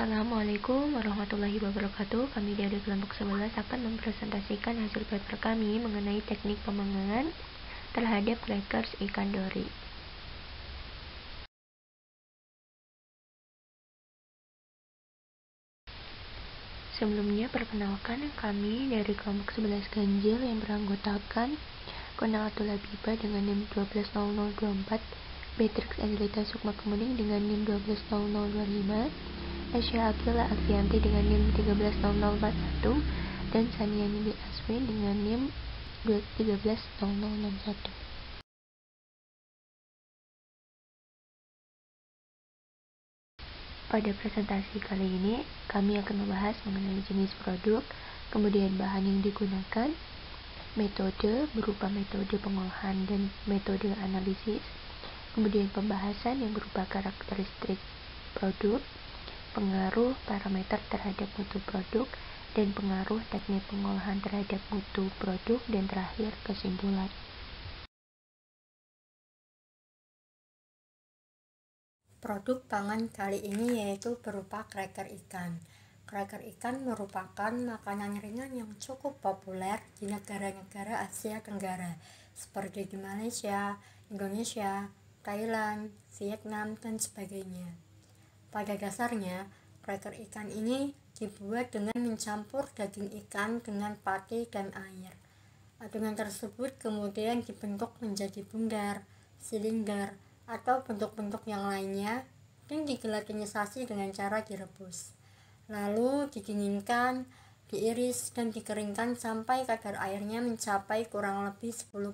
Assalamualaikum warahmatullahi wabarakatuh. Kami dari kelompok 11 akan mempresentasikan hasil paper kami mengenai teknik pemanggangan terhadap crackers ikan dori. Sebelumnya, perkenalkan, kami dari kelompok 11 ganjil yang beranggotakan Konal Atula Biba dengan NIM 120024, Beatrix Angelita Sukma Kemuning dengan NIM 120025, Esya Akila Afianti dengan NIM 130041, dan Sania Nili Aswin dengan NIM 130061. Pada presentasi kali ini, kami akan membahas mengenai jenis produk, kemudian bahan yang digunakan, metode berupa metode pengolahan dan metode analisis, kemudian pembahasan yang berupa karakteristik produk, pengaruh parameter terhadap mutu produk, dan pengaruh teknik pengolahan terhadap mutu produk, dan terakhir kesimpulan. Produk pangan kali ini yaitu berupa cracker ikan. Cracker ikan merupakan makanan ringan yang cukup populer di negara-negara Asia Tenggara seperti di Malaysia, Indonesia, Thailand, Vietnam, dan sebagainya. Pada dasarnya, cracker ikan ini dibuat dengan mencampur daging ikan dengan pati dan air. Adonan tersebut kemudian dibentuk menjadi bundar, silinder, atau bentuk-bentuk yang lainnya dan digelatinisasi dengan cara direbus. Lalu didinginkan, diiris, dan dikeringkan sampai kadar airnya mencapai kurang lebih 10%.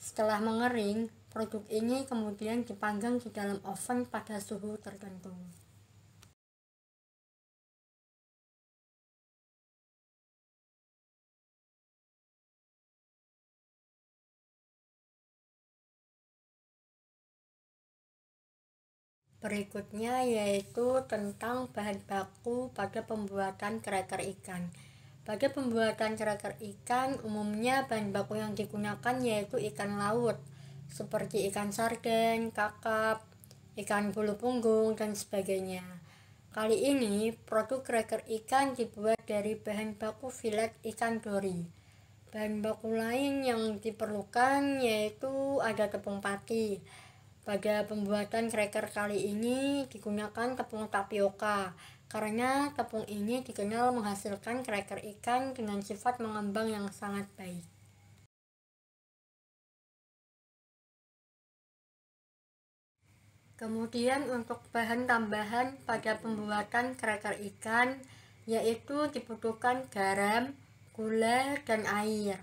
Setelah mengering, produk ini kemudian dipanggang di dalam oven pada suhu tertentu. Berikutnya yaitu tentang bahan baku pada pembuatan cracker ikan. Pada pembuatan cracker ikan, umumnya bahan baku yang digunakan yaitu ikan laut, seperti ikan sarden, kakap, ikan bulu punggung, dan sebagainya. Kali ini, produk cracker ikan dibuat dari bahan baku filet ikan dori. Bahan baku lain yang diperlukan yaitu ada tepung pati. Pada pembuatan cracker kali ini digunakan tepung tapioka, karena tepung ini dikenal menghasilkan cracker ikan dengan sifat mengembang yang sangat baik. Kemudian untuk bahan tambahan pada pembuatan cracker ikan yaitu dibutuhkan garam, gula, dan air.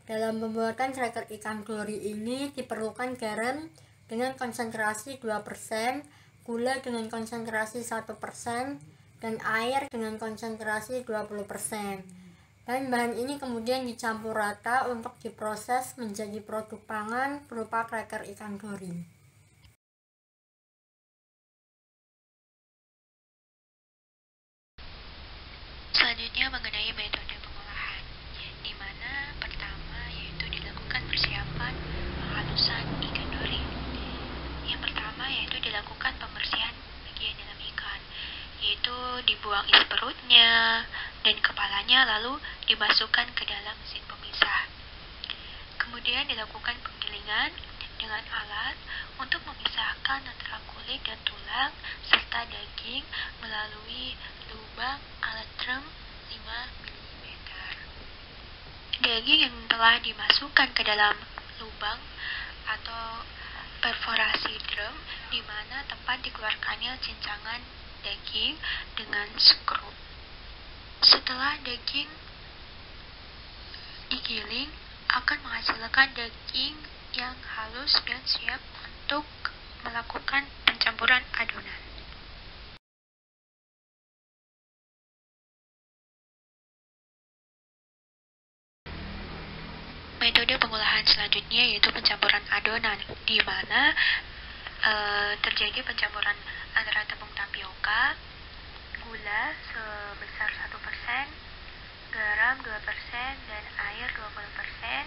Dalam pembuatan cracker ikan dori ini diperlukan garam dengan konsentrasi 2%, gula dengan konsentrasi 1%, dan air dengan konsentrasi 20%. Bahan-bahan ini kemudian dicampur rata untuk diproses menjadi produk pangan berupa cracker ikan dori. Selanjutnya mengenai metode pengolahan, di mana pertama yaitu dilakukan persiapan penghalusan ikan dori. Yang pertama yaitu dilakukan pembersihan bagian dalam ikan, yaitu dibuang isi perutnya dan kepalanya, lalu dimasukkan ke dalam mesin pemisah. Kemudian dilakukan penggilingan dengan alat untuk memisahkan antara kulit dan tulang serta daging melalui lubang alat drum 5 mm. Daging yang telah dimasukkan ke dalam lubang atau perforasi drum, di mana tempat dikeluarkannya cincangan daging dengan skru. Setelah daging digiling, akan menghasilkan daging yang halus dan siap untuk melakukan pencampuran adonan. Metode pengolahan selanjutnya yaitu pencampuran adonan, di mana terjadi pencampuran antara tepung tapioka, gula sebesar 1%, garam 2%, dan air 20%,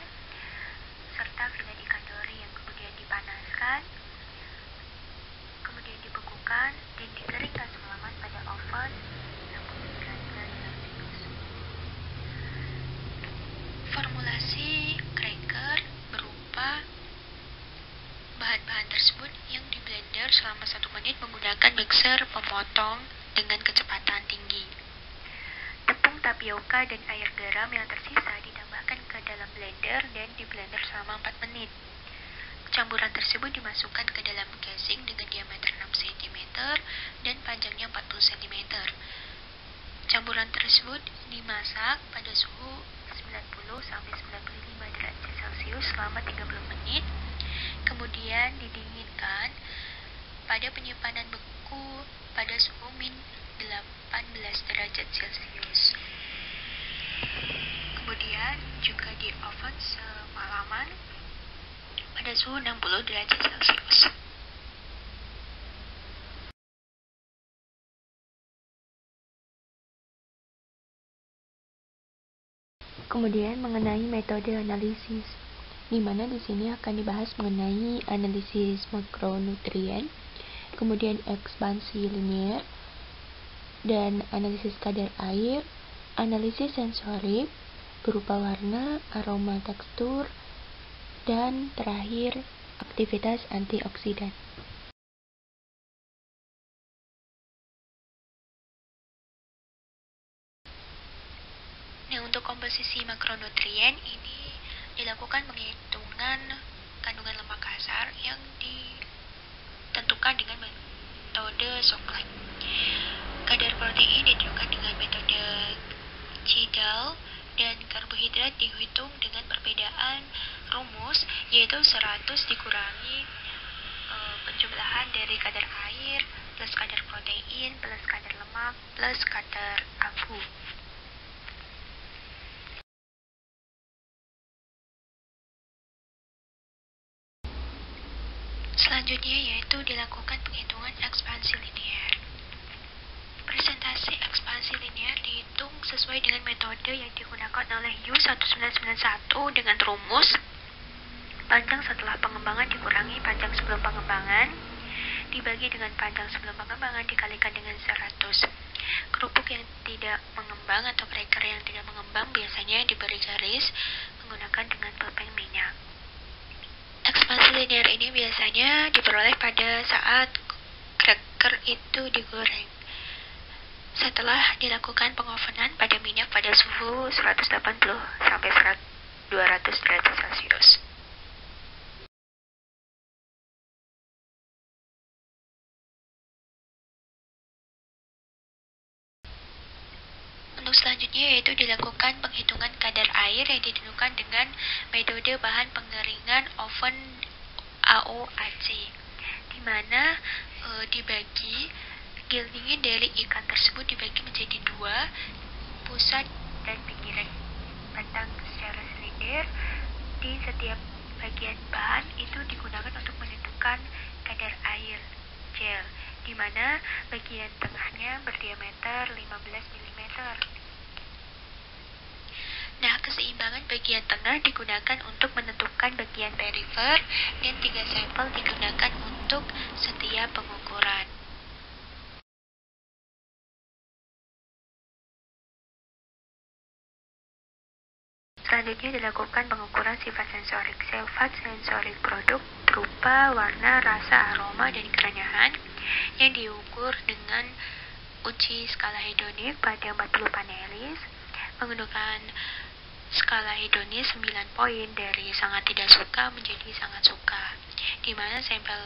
serta filet ikan dori yang kemudian dipanaskan, kemudian dibekukan dan dikeringkan semalaman pada oven dipotong dengan kecepatan tinggi. Tepung tapioka dan air garam yang tersisa ditambahkan ke dalam blender dan di-blender selama 4 menit. Campuran tersebut dimasukkan ke dalam casing dengan diameter 6 cm dan panjangnya 40 cm. Campuran tersebut dimasak pada suhu 90-95 derajat Celcius selama 30 menit, kemudian didinginkan pada penyimpanan beku pada suhu min 18 derajat Celcius. Kemudian juga di oven semalaman pada suhu 60 derajat Celcius. Kemudian mengenai metode analisis, di mana di sini akan dibahas mengenai analisis makronutrien, kemudian ekspansi linear, dan analisis kadar air, analisis sensorik berupa warna, aroma, tekstur, dan terakhir aktivitas antioksidan. Nah, untuk komposisi makronutrien ini dilakukan penghitungan kandungan lemak kasar yang ditentukan dengan metode Soklat. Kadar protein ditentukan dengan metode Cidal dan karbohidrat dihitung dengan perbedaan rumus, yaitu 100 dikurangi penjumlahan dari kadar air plus kadar protein plus kadar lemak plus kadar abu. Selanjutnya yaitu dilakukan penghitungan ekspansi linear. Presentasi ekspansi linear dihitung sesuai dengan metode yang digunakan oleh U1991 dengan rumus panjang setelah pengembangan dikurangi panjang sebelum pengembangan dibagi dengan panjang sebelum pengembangan dikalikan dengan 100. Kerupuk yang tidak mengembang atau cracker yang tidak mengembang biasanya diberi garis menggunakan dengan pulpen minyak. Ekspansi linear ini biasanya diperoleh pada saat cracker itu digoreng. Setelah dilakukan pengovenan pada minyak pada suhu 180 sampai 200 derajat Celcius. Untuk selanjutnya yaitu dilakukan penghitungan kadar air yang ditentukan dengan metode bahan pengeringan oven AOAC, di mana dibagi gildingnya dari ikan tersebut dibagi menjadi 2, pusat dan pinggiran batang secara silinder. Di setiap bagian bahan itu digunakan untuk menentukan kadar air gel, di mana bagian tengahnya berdiameter 15 mm. Nah, keseimbangan bagian tengah digunakan untuk menentukan bagian perifer dan 3 sampel digunakan untuk setiap pengukuran. Selanjutnya dilakukan pengukuran sifat sensorik. Sifat sensorik produk berupa warna, rasa, aroma, dan kerenyahan yang diukur dengan uji skala hedonik pada 40 panelis menggunakan skala hedonis 9 poin dari sangat tidak suka menjadi sangat suka, di mana sampel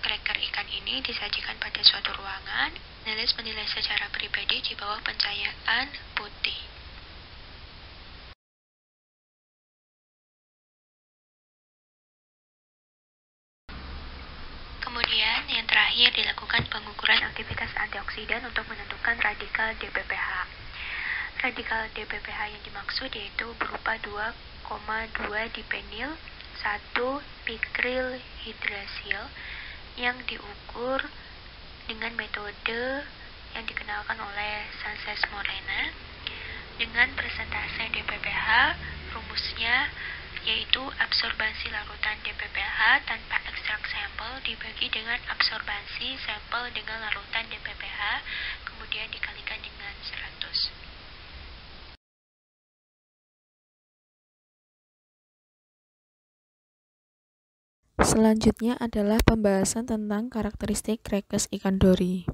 cracker ikan ini disajikan pada suatu ruangan. Analis menilai secara pribadi di bawah pencahayaan putih. Kemudian yang terakhir dilakukan pengukuran aktivitas antioksidan untuk menentukan radikal DPPH. Radikal DPPH yang dimaksud yaitu berupa 2,2 dipenil 1 pikrill hidrasil yang diukur dengan metode yang dikenalkan oleh Sanchez Morena dengan persentase DPPH. Rumusnya yaitu absorbasi larutan DPPH tanpa ekstrak sampel dibagi dengan absorbasi sampel dengan larutan DPPH kemudian dikalikan dengan 100. Selanjutnya adalah pembahasan tentang karakteristik crackers ikan dori.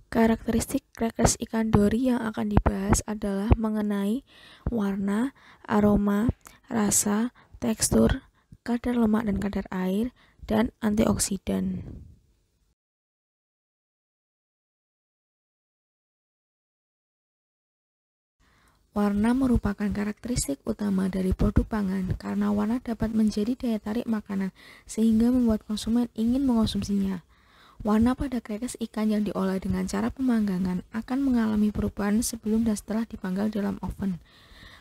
Karakteristik crackers ikan dori yang akan dibahas adalah mengenai warna, aroma, rasa, tekstur, kadar lemak dan kadar air, dan antioksidan. Warna merupakan karakteristik utama dari produk pangan karena warna dapat menjadi daya tarik makanan sehingga membuat konsumen ingin mengonsumsinya. Warna pada crackers ikan yang diolah dengan cara pemanggangan akan mengalami perubahan sebelum dan setelah dipanggang dalam oven.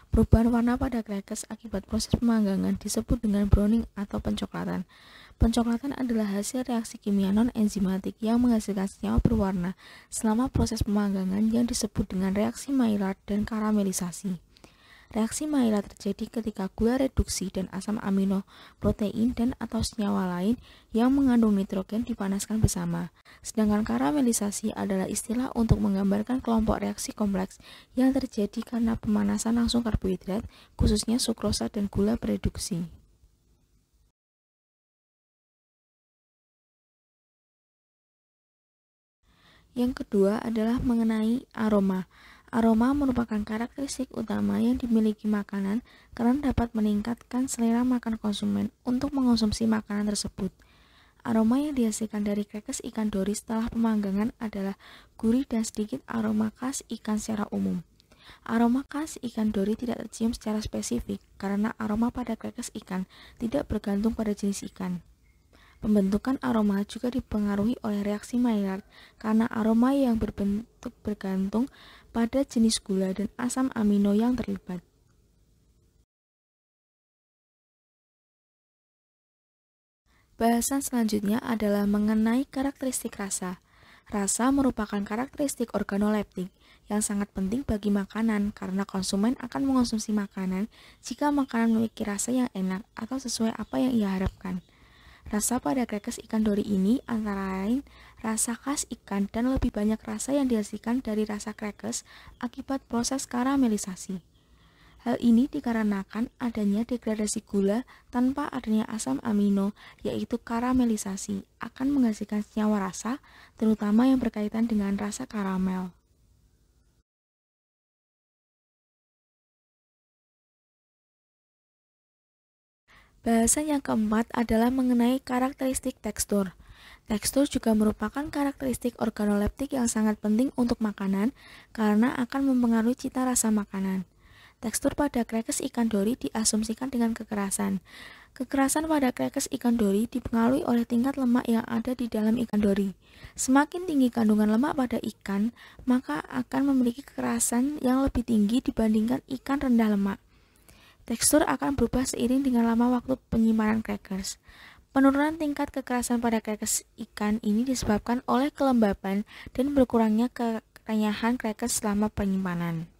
Perubahan warna pada crackers akibat proses pemanggangan disebut dengan browning atau pencoklatan. Pencoklatan adalah hasil reaksi kimia non-enzimatik yang menghasilkan senyawa berwarna selama proses pemanggangan yang disebut dengan reaksi Maillard dan karamelisasi. Reaksi Maillard terjadi ketika gula reduksi dan asam amino, protein, dan atau senyawa lain yang mengandung nitrogen dipanaskan bersama. Sedangkan karamelisasi adalah istilah untuk menggambarkan kelompok reaksi kompleks yang terjadi karena pemanasan langsung karbohidrat, khususnya sukrosa dan gula bereduksi. Yang kedua adalah mengenai aroma. Aroma merupakan karakteristik utama yang dimiliki makanan karena dapat meningkatkan selera makan konsumen untuk mengonsumsi makanan tersebut. Aroma yang dihasilkan dari crackers ikan dori setelah pemanggangan adalah gurih dan sedikit aroma khas ikan secara umum. Aroma khas ikan dori tidak tercium secara spesifik karena aroma pada crackers ikan tidak bergantung pada jenis ikan. Pembentukan aroma juga dipengaruhi oleh reaksi Maillard karena aroma yang berbentuk bergantung pada jenis gula dan asam amino yang terlibat. Bahasan selanjutnya adalah mengenai karakteristik rasa. Rasa merupakan karakteristik organoleptik yang sangat penting bagi makanan karena konsumen akan mengonsumsi makanan jika makanan memiliki rasa yang enak atau sesuai apa yang ia harapkan. Rasa pada crackers ikan dori ini antara lain rasa khas ikan dan lebih banyak rasa yang dihasilkan dari rasa crackers akibat proses karamelisasi. Hal ini dikarenakan adanya degradasi gula tanpa adanya asam amino, yaitu karamelisasi, akan menghasilkan senyawa rasa, terutama yang berkaitan dengan rasa karamel. Bahasan yang keempat adalah mengenai karakteristik tekstur. Tekstur juga merupakan karakteristik organoleptik yang sangat penting untuk makanan karena akan mempengaruhi cita rasa makanan. Tekstur pada crackers ikan dori diasumsikan dengan kekerasan. Kekerasan pada crackers ikan dori dipengaruhi oleh tingkat lemak yang ada di dalam ikan dori. Semakin tinggi kandungan lemak pada ikan, maka akan memiliki kekerasan yang lebih tinggi dibandingkan ikan rendah lemak. Tekstur akan berubah seiring dengan lama waktu penyimpanan crackers. Penurunan tingkat kekerasan pada crackers ikan ini disebabkan oleh kelembaban dan berkurangnya kerenyahan crackers selama penyimpanan.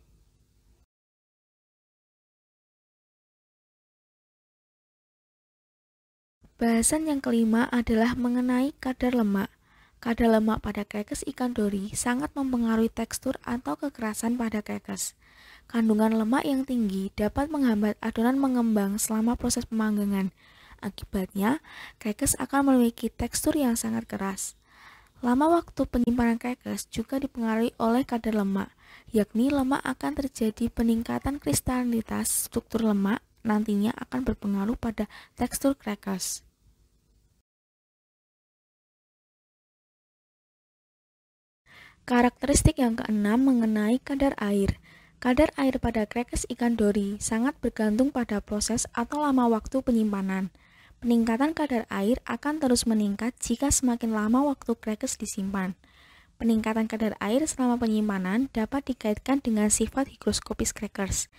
Bahasan yang kelima adalah mengenai kadar lemak. Kadar lemak pada crackers ikan dori sangat mempengaruhi tekstur atau kekerasan pada crackers. Kandungan lemak yang tinggi dapat menghambat adonan mengembang selama proses pemanggangan. Akibatnya, crackers akan memiliki tekstur yang sangat keras. Lama waktu penyimpanan crackers juga dipengaruhi oleh kadar lemak, yakni lemak akan terjadi peningkatan kristalinitas struktur lemak nantinya akan berpengaruh pada tekstur crackers. Karakteristik yang keenam mengenai kadar air. Kadar air pada crackers ikan dori sangat bergantung pada proses atau lama waktu penyimpanan. Peningkatan kadar air akan terus meningkat jika semakin lama waktu crackers disimpan. Peningkatan kadar air selama penyimpanan dapat dikaitkan dengan sifat higroskopis crackers.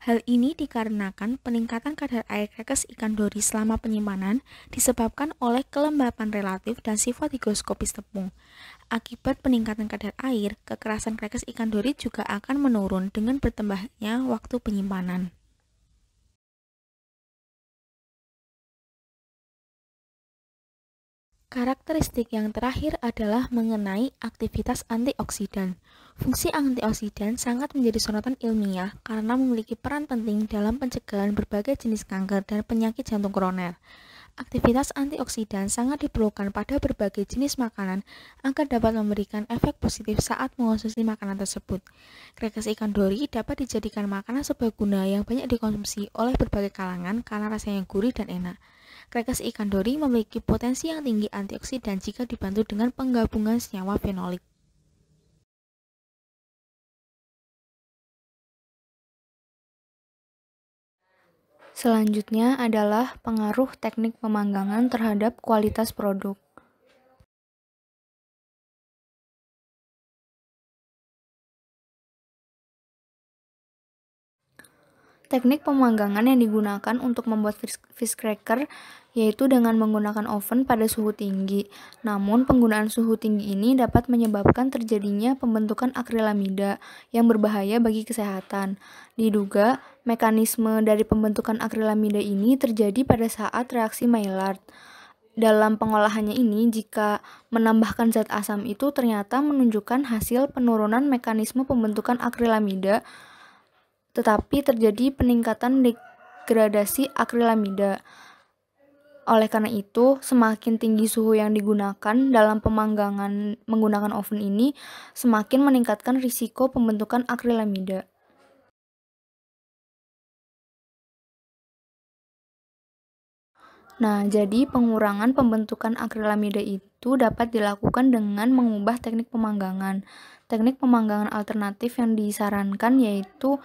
Hal ini dikarenakan peningkatan kadar air crackers ikan dori selama penyimpanan disebabkan oleh kelembapan relatif dan sifat higroskopis tepung. Akibat peningkatan kadar air, kekerasan crackers ikan dori juga akan menurun dengan bertambahnya waktu penyimpanan. Karakteristik yang terakhir adalah mengenai aktivitas antioksidan. Fungsi antioksidan sangat menjadi sorotan ilmiah karena memiliki peran penting dalam pencegahan berbagai jenis kanker dan penyakit jantung koroner. Aktivitas antioksidan sangat diperlukan pada berbagai jenis makanan agar dapat memberikan efek positif saat mengonsumsi makanan tersebut. Krekes ikan dori dapat dijadikan makanan serbaguna yang banyak dikonsumsi oleh berbagai kalangan karena rasanya gurih dan enak. Krekes ikan dori memiliki potensi yang tinggi antioksidan jika dibantu dengan penggabungan senyawa fenolik. Selanjutnya adalah pengaruh teknik pemanggangan terhadap kualitas produk. Teknik pemanggangan yang digunakan untuk membuat fish cracker yaitu dengan menggunakan oven pada suhu tinggi. Namun, penggunaan suhu tinggi ini dapat menyebabkan terjadinya pembentukan akrilamida yang berbahaya bagi kesehatan. Diduga, mekanisme dari pembentukan akrilamida ini terjadi pada saat reaksi Maillard. Dalam pengolahannya ini, jika menambahkan zat asam itu ternyata menunjukkan hasil penurunan mekanisme pembentukan akrilamida, tetapi terjadi peningkatan degradasi akrilamida. Oleh karena itu, semakin tinggi suhu yang digunakan dalam pemanggangan menggunakan oven ini, semakin meningkatkan risiko pembentukan akrilamida. Nah, jadi pengurangan pembentukan akrilamida itu dapat dilakukan dengan mengubah teknik pemanggangan. Teknik pemanggangan alternatif yang disarankan yaitu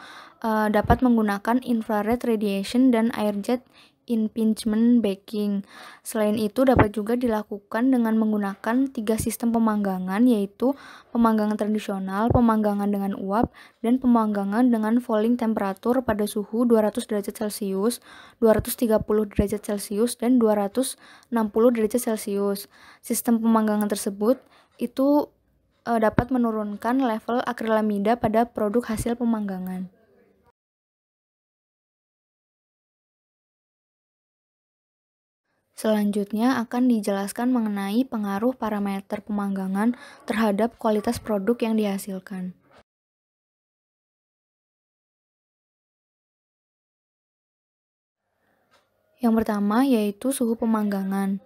dapat menggunakan infrared radiation dan air jet impingement baking. Selain itu dapat juga dilakukan dengan menggunakan 3 sistem pemanggangan yaitu pemanggangan tradisional, pemanggangan dengan uap, dan pemanggangan dengan falling temperatur pada suhu 200 derajat Celcius, 230 derajat Celcius, dan 260 derajat Celcius. Sistem pemanggangan tersebut itu dapat menurunkan level akrilamida pada produk hasil pemanggangan. Selanjutnya akan dijelaskan mengenai pengaruh parameter pemanggangan terhadap kualitas produk yang dihasilkan. Yang pertama yaitu suhu pemanggangan.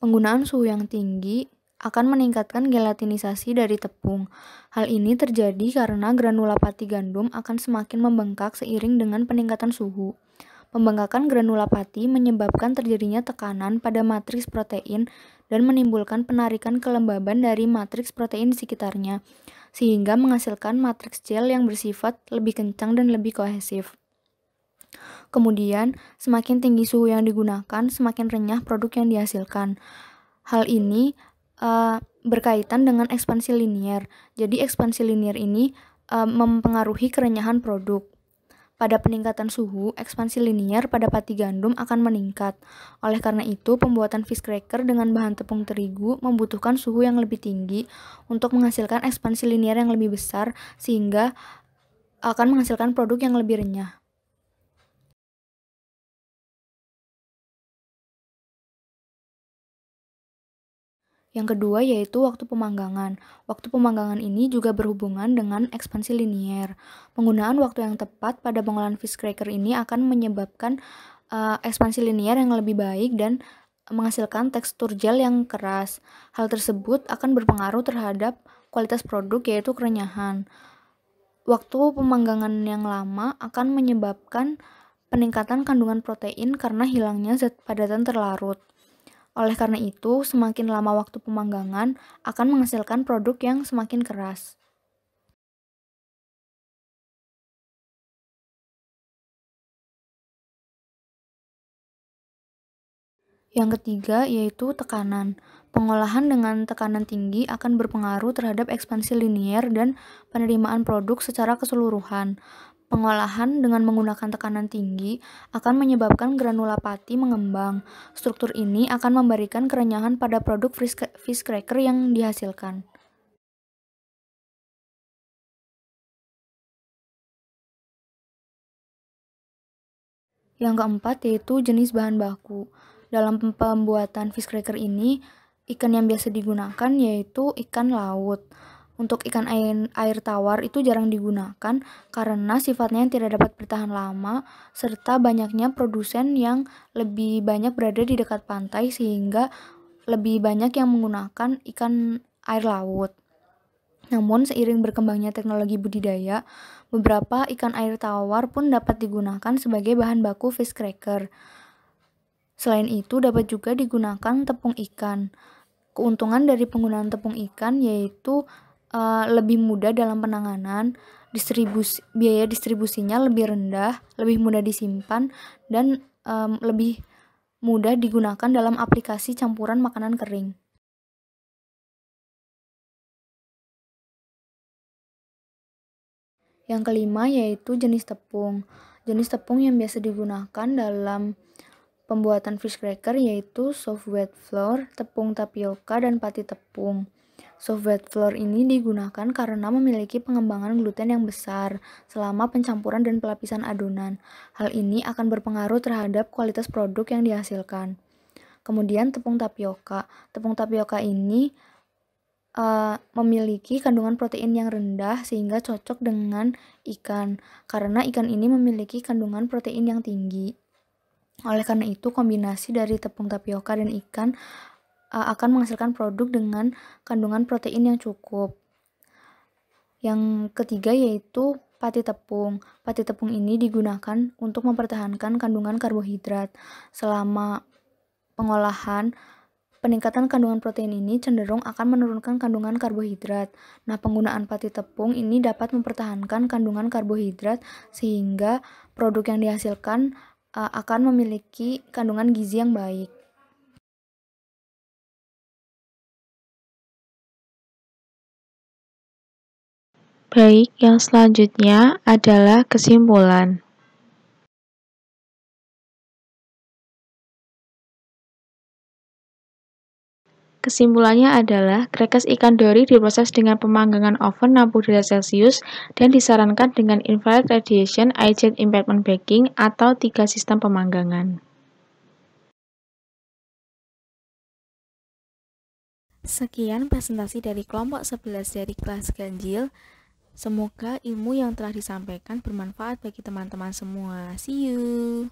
Penggunaan suhu yang tinggi akan meningkatkan gelatinisasi dari tepung. Hal ini terjadi karena granula pati gandum akan semakin membengkak seiring dengan peningkatan suhu. Pembengkakan granula pati menyebabkan terjadinya tekanan pada matriks protein dan menimbulkan penarikan kelembaban dari matriks protein di sekitarnya, sehingga menghasilkan matriks gel yang bersifat lebih kencang dan lebih kohesif. Kemudian, semakin tinggi suhu yang digunakan, semakin renyah produk yang dihasilkan. Hal ini berkaitan dengan ekspansi linier. Jadi, ekspansi linier ini mempengaruhi kerenyahan produk. Pada peningkatan suhu, ekspansi linier pada pati gandum akan meningkat. Oleh karena itu, pembuatan fish cracker dengan bahan tepung terigu membutuhkan suhu yang lebih tinggi untuk menghasilkan ekspansi linier yang lebih besar, sehingga akan menghasilkan produk yang lebih renyah. Yang kedua yaitu waktu pemanggangan. Waktu pemanggangan ini juga berhubungan dengan ekspansi linier. Penggunaan waktu yang tepat pada pengolahan fish cracker ini akan menyebabkan ekspansi linier yang lebih baik dan menghasilkan tekstur gel yang keras. Hal tersebut akan berpengaruh terhadap kualitas produk yaitu kerenyahan. Waktu pemanggangan yang lama akan menyebabkan peningkatan kandungan protein karena hilangnya zat padatan terlarut. Oleh karena itu, semakin lama waktu pemanggangan akan menghasilkan produk yang semakin keras. Yang ketiga yaitu tekanan. Pengolahan dengan tekanan tinggi akan berpengaruh terhadap ekspansi linier dan penerimaan produk secara keseluruhan. Pengolahan dengan menggunakan tekanan tinggi akan menyebabkan granula pati mengembang. Struktur ini akan memberikan kerenyahan pada produk fish cracker yang dihasilkan. Yang keempat yaitu jenis bahan baku. Dalam pembuatan fish cracker ini, ikan yang biasa digunakan yaitu ikan laut. untuk ikan air tawar itu jarang digunakan karena sifatnya yang tidak dapat bertahan lama serta banyaknya produsen yang lebih banyak berada di dekat pantai sehingga lebih banyak yang menggunakan ikan air laut. Namun seiring berkembangnya teknologi budidaya, beberapa ikan air tawar pun dapat digunakan sebagai bahan baku fish cracker. Selain itu dapat juga digunakan tepung ikan. Keuntungan dari penggunaan tepung ikan yaitu lebih mudah dalam penanganan, biaya distribusinya lebih rendah, lebih mudah disimpan, dan lebih mudah digunakan dalam aplikasi campuran makanan kering. Yang kelima yaitu jenis tepung. Jenis tepung yang biasa digunakan dalam pembuatan fish cracker yaitu soft wheat flour, tepung tapioka, dan pati tepung. Soft wheat flour ini digunakan karena memiliki pengembangan gluten yang besar selama pencampuran dan pelapisan adonan. Hal ini akan berpengaruh terhadap kualitas produk yang dihasilkan. Kemudian tepung tapioka. Tepung tapioka ini memiliki kandungan protein yang rendah sehingga cocok dengan ikan karena ikan ini memiliki kandungan protein yang tinggi. Oleh karena itu, kombinasi dari tepung tapioka dan ikan akan menghasilkan produk dengan kandungan protein yang cukup. Yang ketiga yaitu pati tepung. Pati tepung ini digunakan untuk mempertahankan kandungan karbohidrat. Selama pengolahan, peningkatan kandungan protein ini cenderung akan menurunkan kandungan karbohidrat. Nah, penggunaan pati tepung ini dapat mempertahankan kandungan karbohidrat sehingga produk yang dihasilkan akan memiliki kandungan gizi yang baik. Baik, yang selanjutnya adalah kesimpulan. Kesimpulannya adalah, krekes ikan dori diproses dengan pemanggangan oven 60 derajat Celcius dan disarankan dengan infrared radiation, iGET impediment baking, atau 3 sistem pemanggangan. Sekian presentasi dari kelompok 11 dari kelas ganjil. Semoga ilmu yang telah disampaikan bermanfaat bagi teman-teman semua. See you!